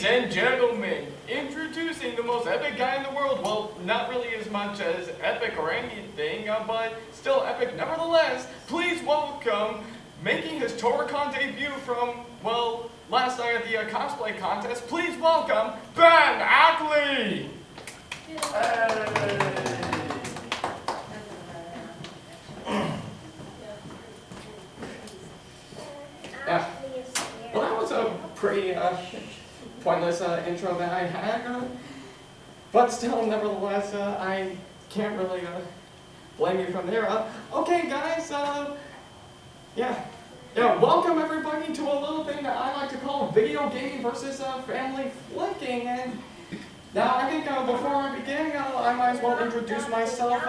Ladies and gentlemen, introducing the most epic guy in the world. Well, not really as much as epic or anything, but still epic nevertheless. Please welcome, making his Tora-Con debut from, well, last night at the cosplay contest. Please welcome Ben Ackley! Yeah. Well, that was a pretty pointless intro that I had, but still, nevertheless, I can't really blame you from there. Okay, guys, yeah, welcome everybody to a little thing that I like to call video gaming versus family flicking. And now, I think before I begin, I might as well introduce myself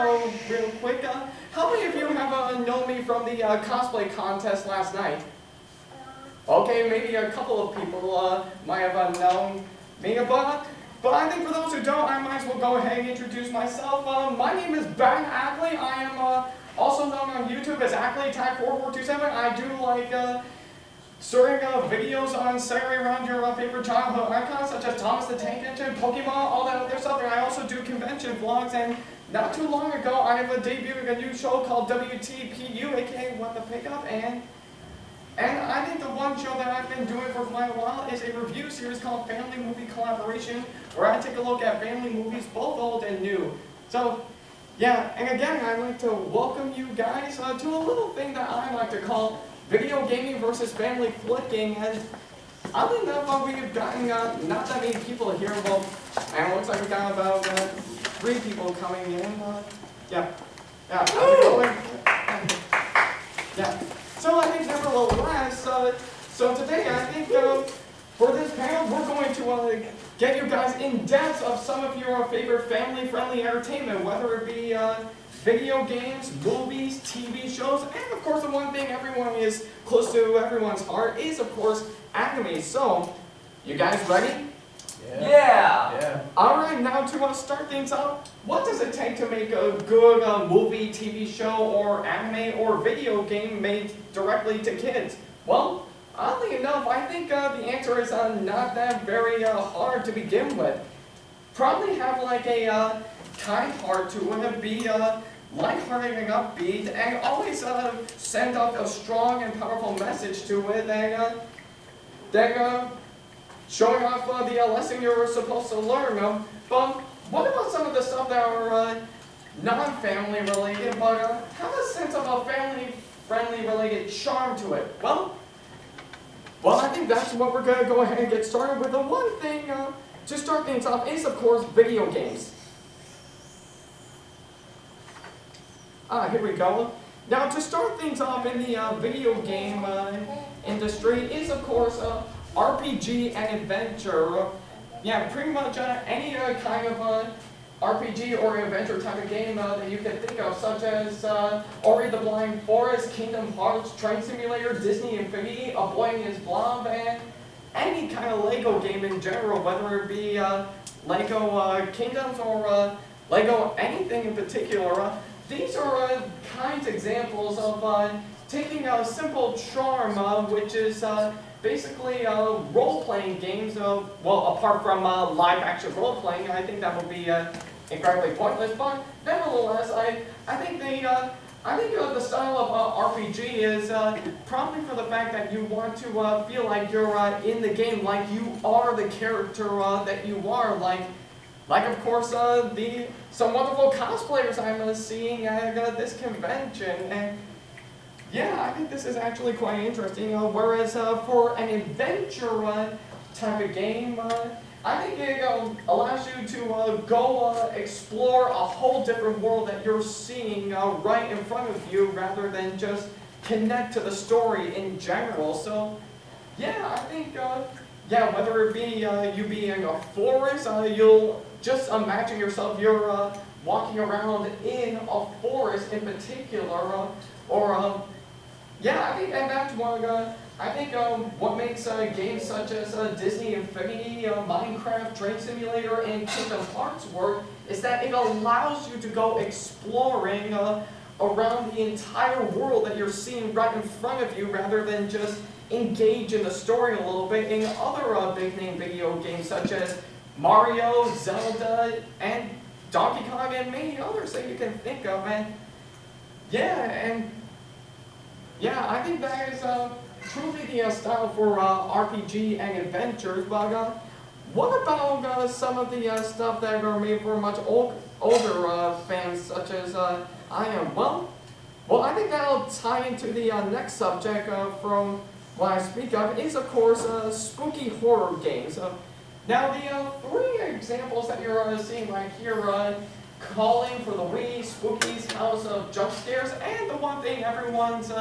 real quick. How many of you have known me from the cosplay contest last night? Okay, maybe a couple of people might have known me, but I think for those who don't, I might as well go ahead and introduce myself. My name is Ben Ackley. I am also known on YouTube as SamAttack4427. I do like certain videos on centering around your favorite childhood icons, such as Thomas the Tank Engine, Pokemon, all that other stuff. And I also do convention vlogs, and not too long ago, I have debuted a new show called WTPU, aka What the Pickup, and I think the one show that I've been doing for quite a while is a review series called Family Movie Collaboration, where I take a look at family movies, both old and new. So, yeah, and again, I'd like to welcome you guys to a little thing that I like to call video gaming versus family flicking. And oddly enough, we've gotten not that many people here. Well, and it looks like we got about 3 people coming in. Yeah. How's it going? Yeah. So I think nevertheless, so today I think for this panel we're going to get you guys in depth of some of your favorite family-friendly entertainment, whether it be video games, movies, TV shows, and of course the one thing everyone is close to everyone's heart is of course anime. So, you guys ready? Yeah. Alright, now to start things off, what does it take to make a good movie, TV show, or anime, or video game made directly to kids? Well, oddly enough, I think the answer is not that very hard to begin with. Probably have like a kind heart to it, be lighthearted and upbeat, and always send off a strong and powerful message to it, and then showing off the lesson you're supposed to learn. But what about some of the stuff that are non-family related, but have a sense of a family-friendly related charm to it? Well, I think that's what we're going to go ahead and get started with. The one thing to start things off is, of course, video games. Here we go. Now, to start things off in the video game industry is, of course, RPG and adventure. Yeah, pretty much any kind of RPG or adventure type of game that you can think of, such as Ori the Blind Forest, Kingdom Hearts, Train Simulator, Disney Infinity, A Boy and His Blob, and any kind of Lego game in general, whether it be Lego Kingdoms or Lego anything in particular. These are kinds of examples of taking a simple charm, which is basically role-playing games, well, apart from live-action role-playing. I think that would be incredibly pointless, but nevertheless, I think the style of RPG is probably for the fact that you want to feel like you're in the game, like you are the character that you are, like of course some wonderful cosplayers I'm seeing at this convention. And yeah, I think this is actually quite interesting. Whereas for an adventure type of game, I think it allows you to go explore a whole different world that you're seeing right in front of you, rather than just connect to the story in general. So yeah, I think whether it be you be in a forest, you'll just imagine yourself you're walking around in a forest in particular, or yeah, I think, and that's one. I think what makes games such as Disney Infinity, Minecraft, Train Simulator, and Kingdom Hearts work is that it allows you to go exploring around the entire world that you're seeing right in front of you, rather than just engage in the story a little bit in other big name video games such as Mario, Zelda, and Donkey Kong, and many others that you can think of. And yeah, I think that is truly the style for RPG and adventures. But what about some of the stuff that are made for much older fans, such as I am? Well, I think that'll tie into the next subject from what I speak of is, of course, spooky horror games. Now, the three examples that you're seeing right here, Calling for the Wii, Spooky's House of Jump Scares, and the one thing everyone's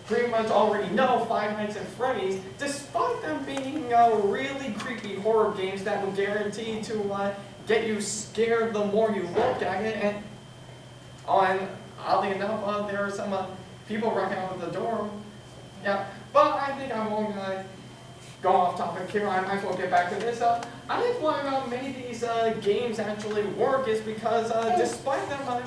pretty much already know, Five Nights at Freddy's, despite them being really creepy horror games that will guarantee to get you scared the more you look at it. And oddly enough, there are some people running out of the door. Yeah, but I think I won't go off topic here. I might as well get back to this. I think why many of these games actually work is because despite them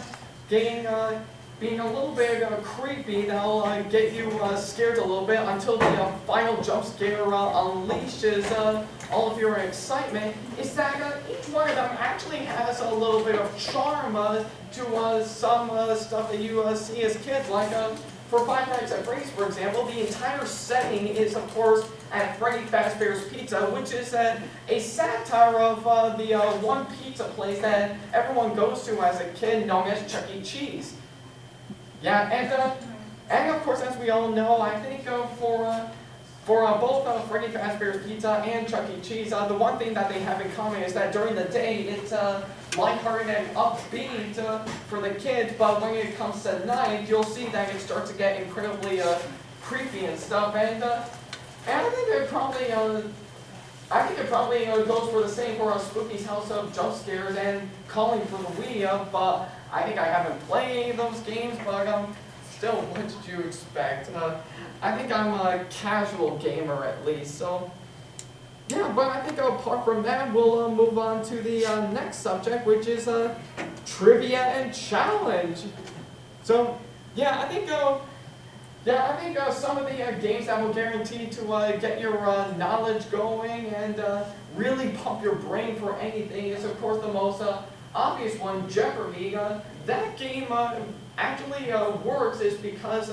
being a little bit creepy, they'll get you scared a little bit until the final jump scare unleashes all of your excitement. Is that each one of them actually has a little bit of charm to some stuff that you see as kids. Like for Five Nights at Freddy's, for example, the entire setting is, of course, at Freddy Fazbear's Pizza, which is a satire of the one pizza place that everyone goes to as a kid, known as Chuck E. Cheese. Yeah, and of course, as we all know, I think for both Freddy Fazbear's Pizza and Chuck E. Cheese, the one thing that they have in common is that during the day, it's lighthearted and upbeat for the kids, but when it comes to night, you'll see that it starts to get incredibly creepy and stuff. And I think it probably goes for the same for Spooky's House of Jump Scares and Calling for the Wii. But I think I haven't played those games, but still, what did you expect? I think I'm a casual gamer at least, so yeah. But I think apart from that, we'll move on to the next subject, which is trivia and challenge. So yeah, I think some of the games that will guarantee to get your knowledge going and really pump your brain for anything is, of course, the most obvious one, Jeopardy. That game actually works is because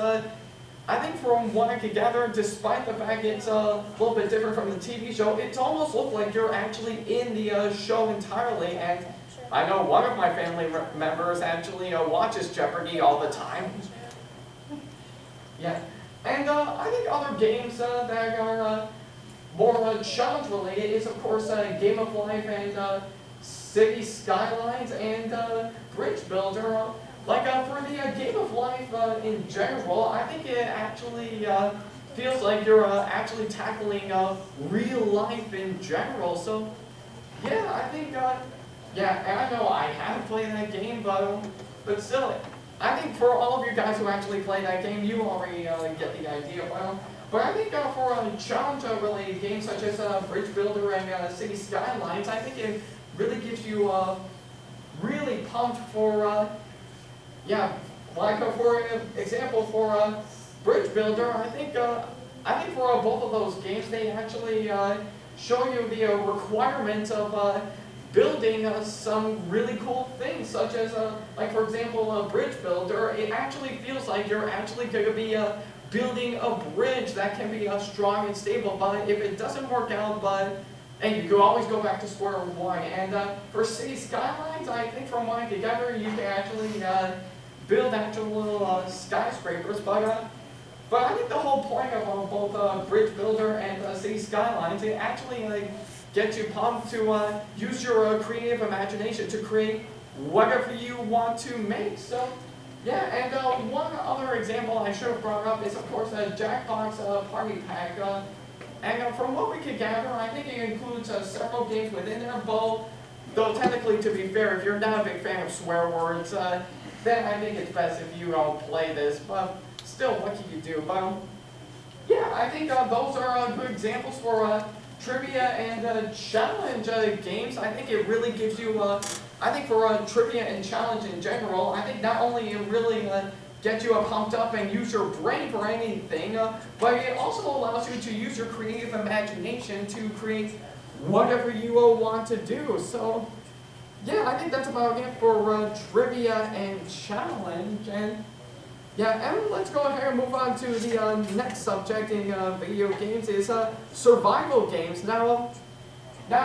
I think from what I could gather, despite the fact it's a little bit different from the TV show, it almost looks like you're actually in the show entirely. And I know one of my family members actually watches Jeopardy all the time. Yeah, and I think other games that are more challenge related is, of course, Game of Life and City Skylines and Bridge Builder. Like for the Game of Life in general, I think it actually feels like you're actually tackling real life in general. So yeah, I think yeah, and I know I haven't played that game, but still, I think for all of you guys who actually play that game, you already get the idea. But I think for challenge-related games such as Bridge Builder and City Skylines, I think it really gives you really pumped for yeah, like for example for Bridge Builder, I think for both of those games they actually show you the requirements of building some really cool things, such as like for example Bridge Builder. It actually feels like you're actually going to be building a bridge that can be strong and stable. But if it doesn't work out, and you can always go back to square one. And for City Skylines, I think from what I could gather, you can actually build actual little skyscrapers. But I think the whole point of both Bridge Builder and City Skylines, it actually gets you pumped to use your creative imagination to create whatever you want to make. So yeah, and one other example I should have brought up is, of course, Jackbox Party Pack. And from what we could gather, I think it includes several games within there, though technically, to be fair, if you're not a big fan of swear words, then I think it's best if you don't play this. But still, what can you do? But yeah, I think those are good examples for trivia and challenge games. I think it really gives you, I think for trivia and challenge in general, I think not only it really get you pumped up and use your brain for anything, but it also allows you to use your creative imagination to create whatever you want to do. So, yeah, I think that's about it for trivia and challenge. And yeah, and let's go ahead and move on to the next subject in video games is survival games. Now,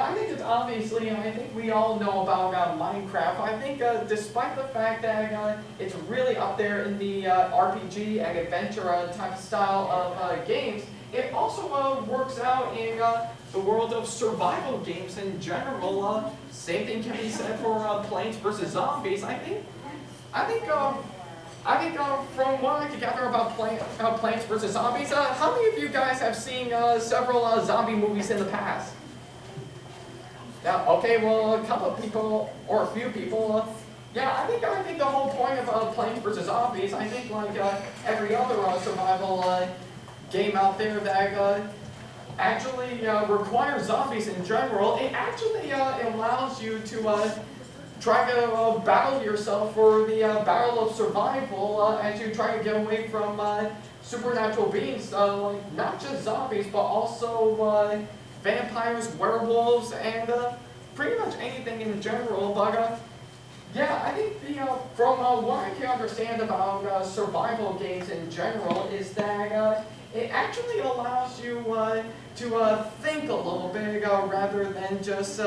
I think it's obviously, I think we all know about Minecraft. I think despite the fact that it's really up there in the RPG and adventure type of style of games, it also works out in the world of survival games in general. Same thing can be said for Plants vs. Zombies. I think from what I can gather about Plants vs. Zombies, how many of you guys have seen several zombie movies in the past? Yeah, okay, well, a couple of people, or a few people, yeah, I think the whole point of Plants vs. Zombies, I think like every other survival game out there that actually requires zombies in general, it actually allows you to try to battle yourself for the battle of survival as you try to get away from supernatural beings, like not just zombies, but also vampires, werewolves, and pretty much anything in general. But yeah, I think from what I can understand about survival games in general is that it actually allows you to think a little bit rather than just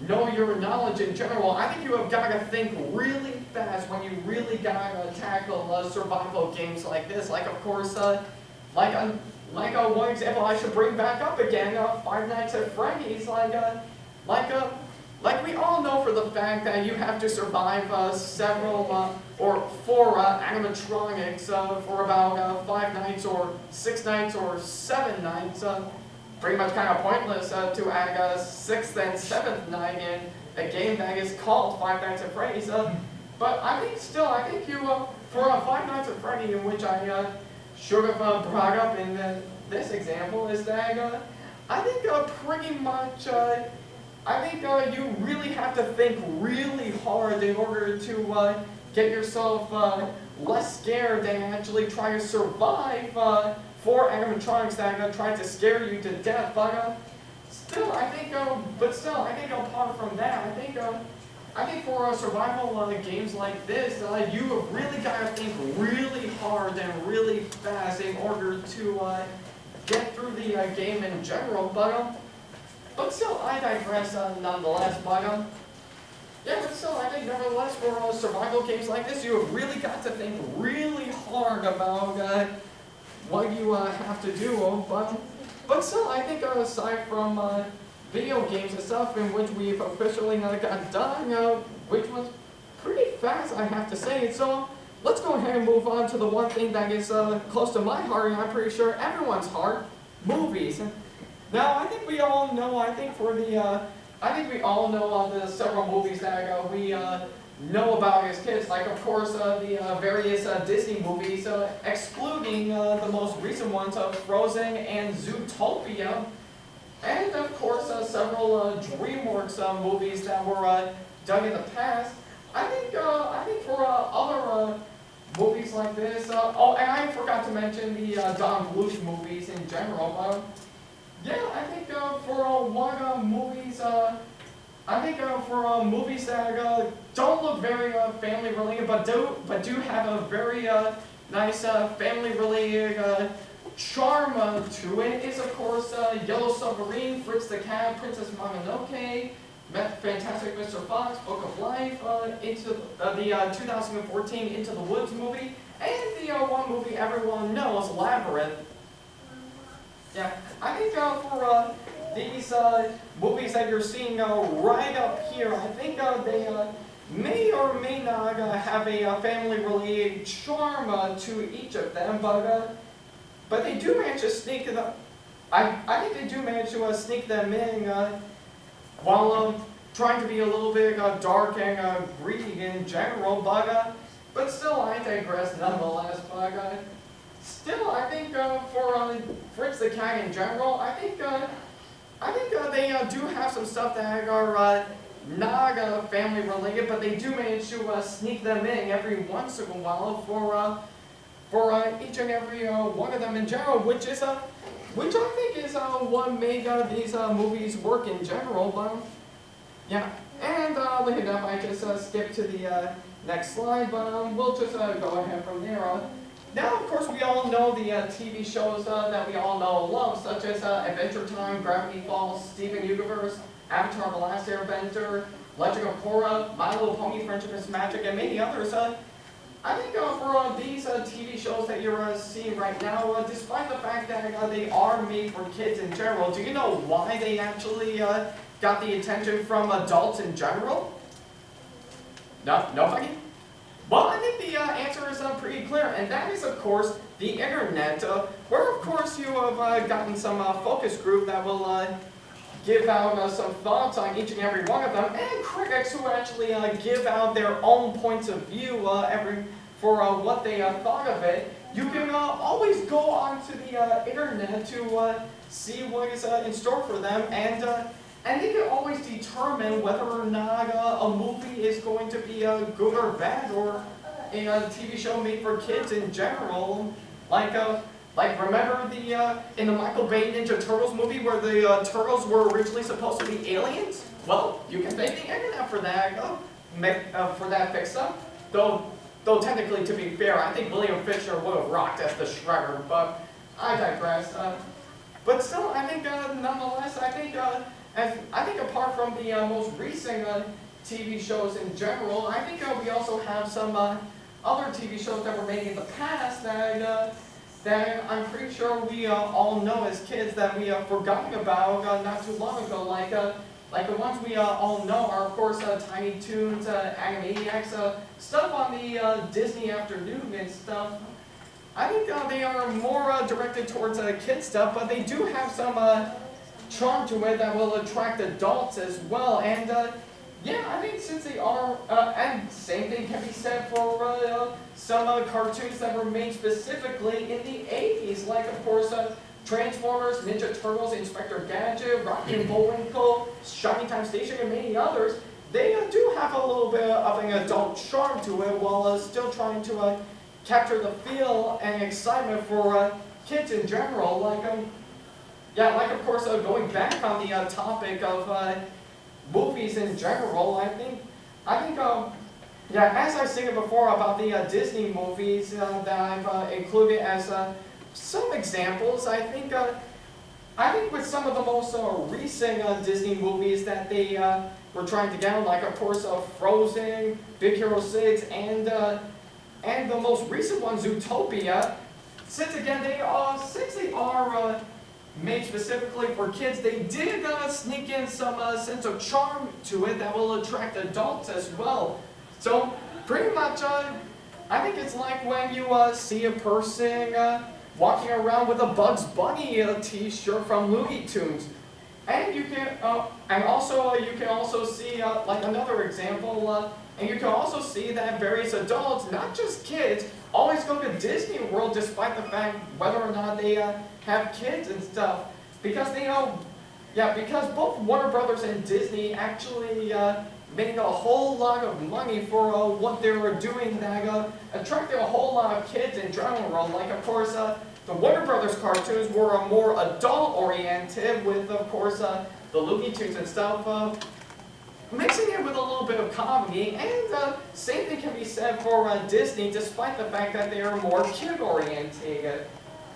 know your knowledge in general. I think you have got to think really fast when you really got to tackle survival games like this. Like, of course, like one example I should bring back up again, Five Nights at Freddy's. Like we all know for the fact that you have to survive several or 4 animatronics for about 5 nights or 6 nights or 7 nights. Pretty much kind of pointless to add a 6th and 7th night in a game that is called Five Nights at Freddy's. But I think you for Five Nights at Freddy, in which I should have brought up in this example, is that I think pretty much I think you really have to think really hard in order to get yourself less scared and actually try to survive 4 animatronics that try to scare you to death. But still, I think apart from that, I think for survival games like this, you have really got to think really hard and really fast in order to get through the game in general. But still, I digress nonetheless. Yeah, but still, I think nevertheless for survival games like this, you have really got to think really hard about what you have to do. But still, I think aside from video games and stuff in which we've officially got done, which was pretty fast, I have to say. So let's go ahead and move on to the one thing that is close to my heart, and I'm pretty sure everyone's heart: movies. Now, I think we all know. I think we all know the several movies that we know about as kids. Like, of course, the various Disney movies, excluding the most recent ones of Frozen and Zootopia. And of course, several DreamWorks movies that were done in the past. I think for other movies like this. Oh, and I forgot to mention the Don Bluth movies in general. Yeah, I think for one movies. I think for movies that don't look very family related, but do have a very nice family related charm to it, is of course Yellow Submarine, Fritz the Cat, Princess Mononoke, Fantastic Mr. Fox, Book of Life, into the 2014 Into the Woods movie, and the one movie everyone knows, Labyrinth. Yeah, I think for these movies that you're seeing right up here, I think they may or may not have a family-related charm to each of them, but they do manage to sneak them. I think they do manage to sneak them in while trying to be a little bit dark and gritty in general. But still, I digress nonetheless. Still, I think for Fritz the Cat in general, I think they do have some stuff that are not family related, but they do manage to sneak them in every once in a while for each and every one of them in general, which I think is what made these movies work in general. But yeah, and look at that, I just skipped to the next slide, but we'll just go ahead from there. Now, of course, we all know the TV shows that we all know and love, such as Adventure Time, Gravity Falls, Steven Universe, Avatar: The Last Airbender, Legend of Korra, My Little Pony: Friendship is Magic, and many others. I think for these TV shows that you're seeing right now, despite the fact that they are made for kids in general, do you know why they actually got the attention from adults in general? No? Nobody? Well, I think the answer is pretty clear, and that is, of course, the internet, where, of course, you have gotten some focus group that will give out some thoughts on each and every one of them, and critics who actually give out their own points of view for what they thought of it. You can always go onto the internet to see what is in store for them, and they can always determine whether or not a movie is going to be good or bad, or a TV show made for kids in general. Like remember in the Michael Bay Ninja Turtles movie where the turtles were originally supposed to be aliens? Well, you can thank the internet for that fix-up. Though technically, to be fair, I think William Fisher would have rocked as the Shredder, but I digress. But still, I think nonetheless, I think apart from the most recent TV shows in general, I think we also have some other TV shows that were made in the past that I'm pretty sure we all know as kids that we forgotten about not too long ago. Like the ones we all know are, of course, Tiny Toons, Animaniacs, stuff on the Disney Afternoon and stuff. I think they are more directed towards kid stuff, but they do have some charm to it that will attract adults as well. And yeah, I think since they are, and same thing can be said for some cartoons that were made specifically in the 80s, like, of course, Transformers, Ninja Turtles, Inspector Gadget, Rocky and Bullwinkle, Shiny Time Station, and many others. They do have a little bit of an adult charm to it, while still trying to capture the feel and excitement for kids in general. Like of course, going back on the topic of movies in general, I think, yeah, as I stated before about the Disney movies that I've included as some examples, I think with some of the most recent Disney movies that they were trying to get on, like of course Frozen, Big Hero 6, and the most recent one, Zootopia. Since again they are made specifically for kids, they did sneak in some sense of charm to it that will attract adults as well. So pretty much, I think it's like when you see a person walking around with a Bugs Bunny T-shirt from Looney Tunes, and you can, you can also see like another example, and you can also see that various adults, not just kids, always go to Disney World despite the fact whether or not they have kids and stuff, because because both Warner Brothers and Disney actually made a whole lot of money for what they were doing that attracted a whole lot of kids in general. Like of course, the Warner Brothers cartoons were more adult-oriented, with of course the Looney Tunes and stuff mixing it with a little bit of comedy, and same thing can be said for Disney, despite the fact that they are more kid-oriented.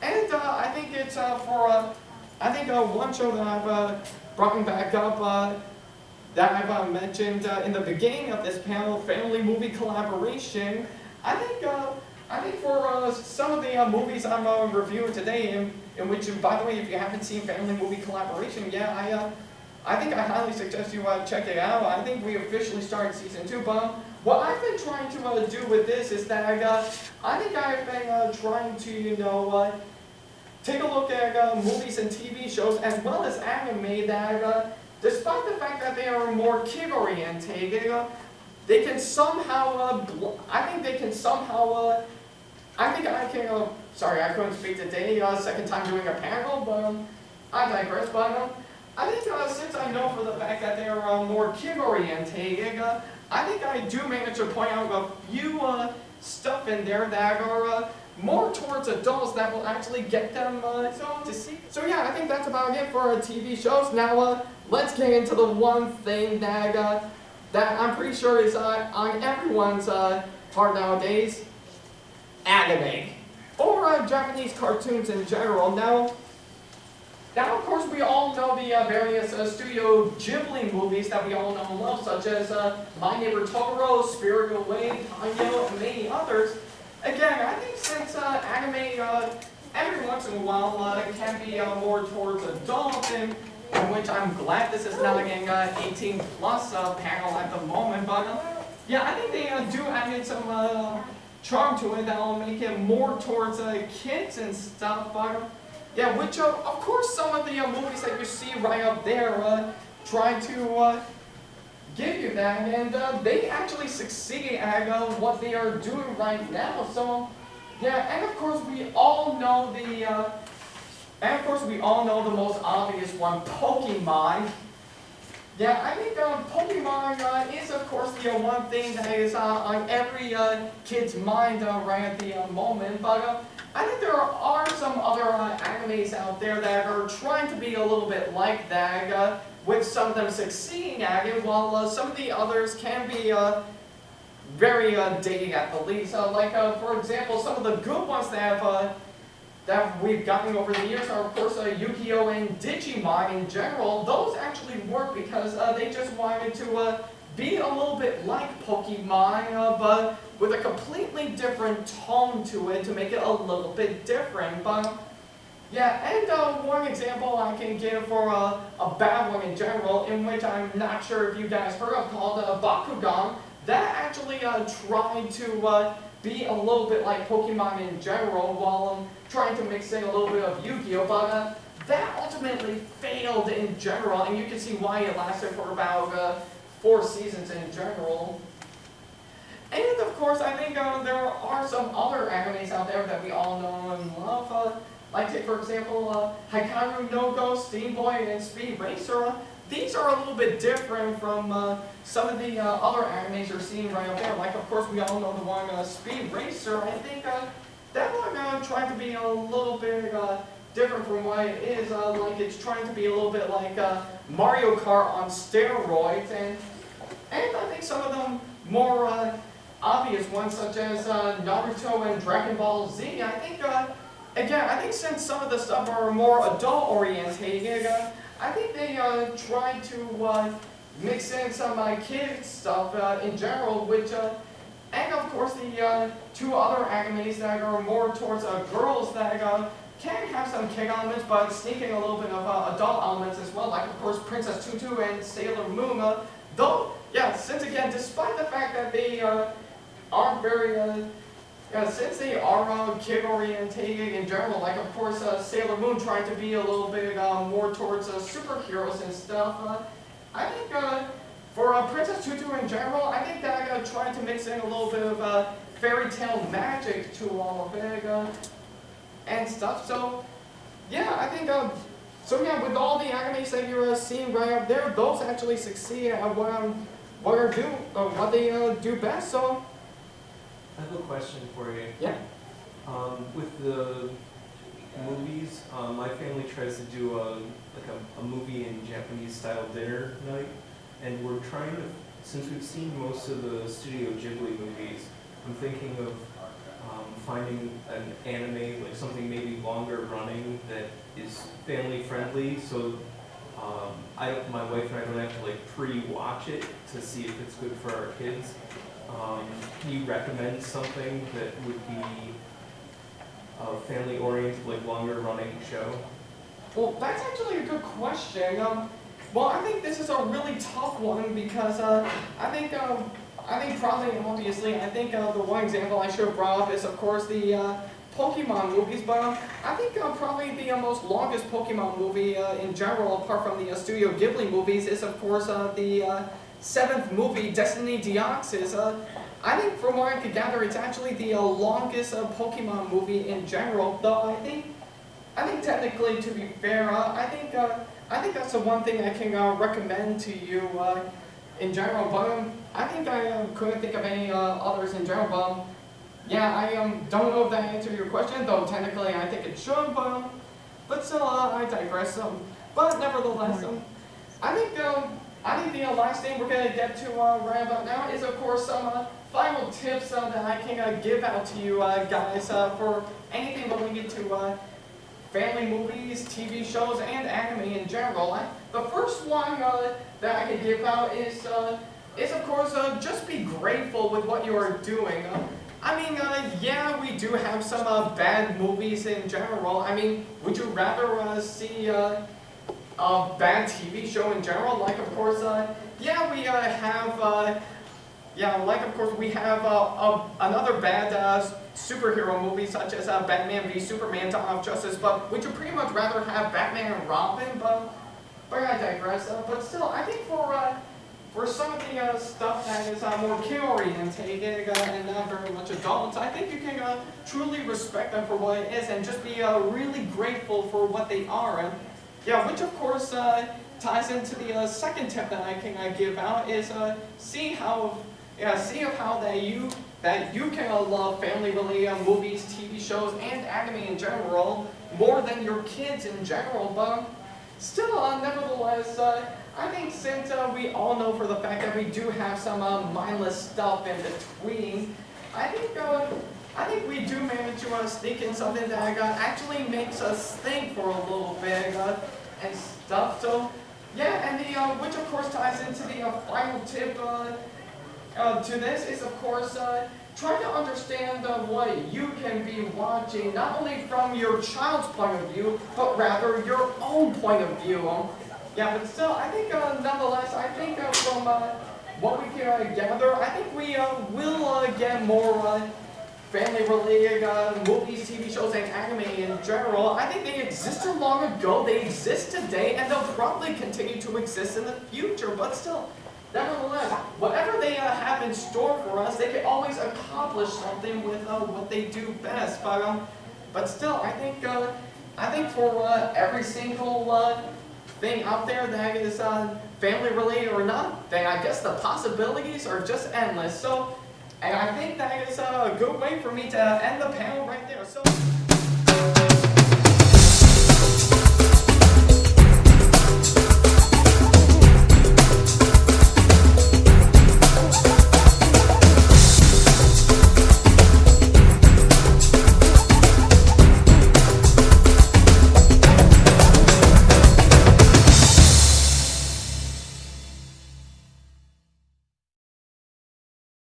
And I think it's one show that I've brought back up that I've mentioned in the beginning of this panel, family movie collaboration. I think for some of the movies I'm reviewing today, in which, by the way, if you haven't seen family movie collaboration, yeah, I think I highly suggest you check it out. I think we officially started season 2, but what I've been trying to do with this is that I think I've been trying to, take a look at movies and TV shows as well as anime that, despite the fact that they are more kid-oriented, they can somehow, sorry, I couldn't speak today, second time doing a panel, but I digress, but I think since I know for the fact that they're more kid-oriented, I think I do manage to point out a few stuff in there that are more towards adults that will actually get them to see. So yeah, I think that's about it for TV shows. Now let's get into the one thing that I'm pretty sure is on everyone's heart nowadays: anime, or Japanese cartoons in general. Now, of course, we all know the various Studio Ghibli movies that we all know and love, such as My Neighbor Totoro, Spirited Away, Ponyo, and many others. Again, I think since anime, every once in a while, can be more towards adult, in which I'm glad this is not an 18 plus panel at the moment, but yeah, I think they do add in some charm to it that will make it more towards kids and stuff, but yeah, which of course some of the movies that you see right up there try to give you that, and they actually succeed at what they are doing right now. So yeah, and of course we all know the most obvious one, Pokemon. Yeah, I think Pokemon is of course the one thing that is on every kid's mind right at the moment, but I think there are some other animes out there that are trying to be a little bit like that, with some of them succeeding at it, while some of the others can be very dated at the least. Like, for example, some of the good ones that we've gotten over the years are, of course, Yu-Gi-Oh! And Digimon in general. Those actually work because they just wanted to be a little bit like Pokemon, but with a completely different tone to it to make it a little bit different. But yeah, and one example I can give for a bad one in general, in which I'm not sure if you guys heard of, called Bakugan, that actually tried to be a little bit like Pokemon in general, while trying to mix in a little bit of Yu-Gi-Oh! But that ultimately failed in general, and you can see why it lasted for about 4 seasons in general. And of course, I think there are some other animes out there that we all know and love. Like, take for example, Hikaru no Go, Steam Boy, and Speed Racer. These are a little bit different from some of the other animes you're seeing right up there. Like, of course, we all know the one Speed Racer. I think that one tried to be a little bit different from what it is. Like, it's trying to be a little bit like Mario Kart on steroids, and I think some of them more obvious ones, such as Naruto and Dragon Ball Z. I think, again, I think since some of the stuff are more adult-oriented, I think they try to mix in some kids stuff in general, which, and of course the 2 other animes that are more towards girls that can have some kid elements, but sneaking a little bit of adult elements as well, like of course Princess Tutu and Sailor Moon. Though, yeah, since again, despite the fact that they aren't very, since they are kid-orientated in general, like of course Sailor Moon trying to be a little bit more towards superheroes and stuff, I think for Princess Tutu in general, I think that trying to mix in a little bit of fairy tale magic to all of it and stuff. So yeah, I think so yeah, with all the animes that you're seeing right up there, those actually succeed at what they do best. So I have a question for you. yeah. With the movies, my family tries to do a movie in Japanese style dinner night, and we're trying to, since we've seen most of the Studio Ghibli movies, I'm thinking of finding an anime, like something maybe longer running that is family friendly, so my wife and I don't have to like pre-watch it to see if it's good for our kids. Can you recommend something that would be a family-oriented, like longer-running show? Well, that's actually a good question. Well, I think this is a really tough one because I think probably obviously I think the one example I should have brought up is of course the Pokemon movies, but I think probably the most longest Pokemon movie in general, apart from the Studio Ghibli movies, is of course the 7th movie, Destiny Deoxys. I think from what I could gather, it's actually the longest Pokemon movie in general, though I think I think technically, to be fair, I think that's the one thing I can recommend to you in general. But I think I couldn't think of any others in general. But yeah, I don't know if that answered your question, though technically I think it should. But still, I digress. But nevertheless, I think the last thing we're gonna get to right about now is, of course, some final tips that I can give out to you guys for anything related to family movies, TV shows, and anime in general. The first one that I can give out is of course just be grateful with what you are doing. I mean, yeah, we do have some bad movies in general. I mean, would you rather see a bad TV show in general? Like, of course, yeah, we have, yeah, like, of course, we have another bad superhero movie such as Batman v Superman: Dawn of Justice. But would you pretty much rather have Batman and Robin? But I digress. But still, I think for some of the stuff that is more kid-oriented and not very much adults, I think you can truly respect them for what it is and just be really grateful for what they are. And yeah, which of course ties into the second tip that I can give out is see how that you can love family-related movies, TV shows, and anime in general more than your kids in general. But still, nevertheless, I think since we all know for the fact that we do have some mindless stuff in between, I think we do manage to sneak in something that actually makes us think for a little bit and stuff. So yeah, and which of course ties into the final tip to this is, of course, try to understand what you can be watching, not only from your child's point of view, but rather your own point of view. Yeah, but still, I think nonetheless, I think from what we can gather, I think we will get more family-related movies, TV shows, and anime in general. I think they existed long ago, they exist today, and they'll probably continue to exist in the future. But still, nevertheless, whatever they have in store for us, they can always accomplish something with what they do best. But still, I think for every single thing out there that is family related or not, then I guess the possibilities are just endless. So, and I think that is a good way for me to end the panel right there.